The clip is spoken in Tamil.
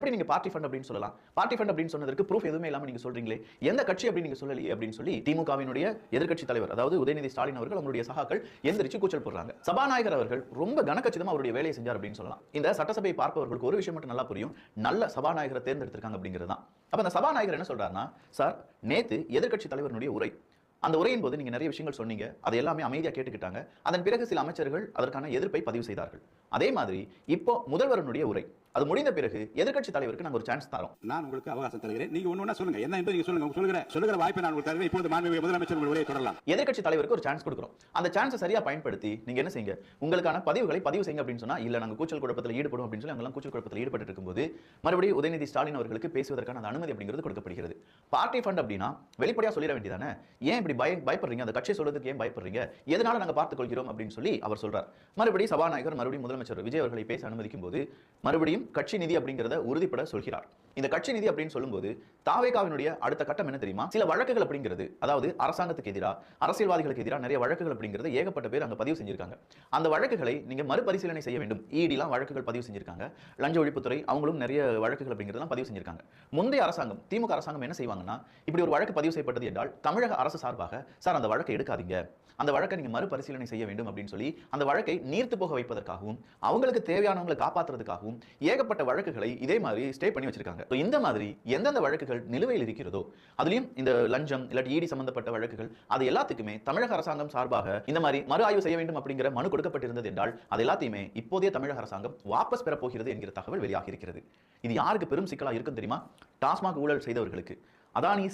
எப்படி நீங்க பார்ட்டி ஃபண்ட் அப்படின்னு சொல்லலாம்? பார்ட்டி ஃபண்ட் அப்படின்னு சொன்னதற்கு ப்ரூஃப் எதுவுமே இல்லாம நீங்க சொல்றீங்களே. எந்த கட்சி அப்படின்னு நீங்க சொல்லலையே அப்படின்னு சொல்லி திமுகவினுடைய எதிர்க்கட்சி தலைவர் அதாவது உதயநிதி ஸ்டாலின் அவர்கள் அவங்களுடைய சகாக்கள் எந்திரிச்சு கூச்சல் போடுறாங்க. சபாநாயகர் அவர்கள் ரொம்ப கனக்கச்சிதமா அவருடைய வேலையை செஞ்சார் அப்படின்னு சொல்லலாம். இந்த சட்டசபை பார்ப்பவர்களுக்கு ஒரு விஷயம் மட்டும் நல்லா புரியும். நல்ல சபாநாயகரை தேர்ந்தெடுத்திருக்காங்க அப்படிங்கிறது தான். அப்ப அந்த சபாநாயகர் என்ன சொல்றாருன்னா, சார் நேத்து எதிர்க்கட்சி தலைவருடைய உரை அந்த உரையின் போது நீங்க நிறைய விஷயங்கள் சொன்னீங்க. அது எல்லாமே அமைதியா கேட்டுக்கிட்டாங்க. அதன் பிறகு சில அமைச்சர்கள் அதற்கான எதிர்ப்பை பதிவு செய்தார்கள். அதே மாதிரி இப்போ முதல்வருடைய உரை அது முடிந்த பிறகு எதிர்க்கட்சி தலைவருக்கு நாங்க ஒரு சான்ஸ் தரோம். நான் உங்களுக்கு அவகாசம் தருகிறேன். நீங்க ஒண்ணு சொல்லுங்க. என்ன என்று நீங்க சொல்லுங்க. சொல்லுகிற வாய்ப்பை நான் உங்களுக்கு தருகிறேன். இப்போது மாண்புமிகு முதலமைச்சர் உங்கள் உரையை தொடரலாம். எதிர்க்கட்சி தலைவருக்கு ஒரு சான்ஸ் கொடுக்கிறோம். அந்த சான்ஸை சரியா பயன்படுத்தி நீங்க என்ன செய்யுங்க? உங்களுக்கான பதிவுகளை பதிவு செய்யுங்க அப்படின்னு சொன்னா இல்ல நாங்க கூச்சல் குழப்பத்தில் ஈடுபடும் அப்படின்னு சொல்லி அங்கெல்லாம் கூச்சல் குழப்பத்தில் ஈடுபட்டு இருக்கும்போது மறுபடியும் உதயநிதி ஸ்டாலின் அவர்களுக்கு பேசுவதற்கான அந்த அனுமதி அப்படிங்கிறது கொடுக்கப்படுகிறது. பார்ட்டி ஃபண்ட் அப்படின்னா வெளிப்படையா சொல்லிட வேண்டியதானே? ஏன் இப்படி பயப்படுறீங்க? அந்த கட்சி சொல்றதுக்கு ஏன் பயப்படுறீங்க? எதனால நாங்க பார்த்துக் கொள்கிறோம் அப்படின்னு சொல்லி அவர் சொல்றார். மறுபடியும் சபாநாயகர் மறுபடியும் முதலமைச்சர் விஜய் அவர்களை பேச அனுமதிக்கும் போது மறுபடியும் கட்சி நிதி அப்படிங்கிறத உறுதிப்பட சொல்கிறார். இந்த கட்சி நிதி அப்படின்னு சொல்லும்போது தாவேகாவினுடைய அடுத்த கட்டம் என்ன தெரியுமா? சில வழக்குகள் அப்படிங்கிறது அதாவது அரசாங்கத்துக்கு எதிராக அரசியல்வாதிகளுக்கு எதிராக நிறைய வழக்குகள் அப்படிங்கிறது ஏகப்பட்ட பேர் அங்க பதிவு செஞ்சிருக்காங்க. அந்த வழக்குகளை நீங்க மறுபரிசீலனை செய்ய வேண்டும். இடிலாம் வழக்குகள் பதிவு செஞ்சிருக்காங்க. லஞ்ச ஒழிப்புத்துறை அவங்களும் நிறைய வழக்குகள் அப்படிங்கிறதெல்லாம் பதிவு செஞ்சிருக்காங்க. முந்தைய அரசாங்கம் திமுக அரசாங்கம் என்ன செய்வாங்கன்னா இப்படி ஒரு வழக்கு பதிவு செய்யப்பட்டது என்றால் தமிழக அரசு சார்பாக சார் அந்த வழக்கை எடுக்காதீங்க, அந்த வழக்கை நீங்க மறுபரிசீலனை செய்ய வேண்டும் அப்படின்னு சொல்லி அந்த வழக்கை நீர்த்து போக வைப்பதற்காகவும் அவங்களுக்கு தேவையானவங்களை காப்பாற்றுறதுக்காகவும் ஏகப்பட்ட வழக்குகளை இதே மாதிரி ஸ்டே பண்ணி வச்சிருக்காங்க. இந்த மாதிரி எந்தெந்த வழக்குகள் நிலுவையில் இருக்கிறதோ அதுலயும் இந்த லஞ்சம் இல்லாட்டி ஈடி சம்பந்தப்பட்ட வழக்குகள் அது எல்லாத்துக்குமே தமிழக அரசாங்கம் சார்பாக இந்த மாதிரி மறு ஆய்வு செய்ய வேண்டும் அப்படிங்கிற மனு கொடுக்கப்பட்டிருந்தது என்றால் அது எல்லாத்தையுமே இப்போதைய தமிழக அரசாங்கம் வாபஸ் பெற போகிறது என்கிற தகவல் வெளியாகி இருக்கிறது. இது யாருக்கு பெரும் சிக்கலா இருக்கும் தெரியுமா? டாஸ்மாக் ஊழல் செய்தவர்களுக்கு, அதானி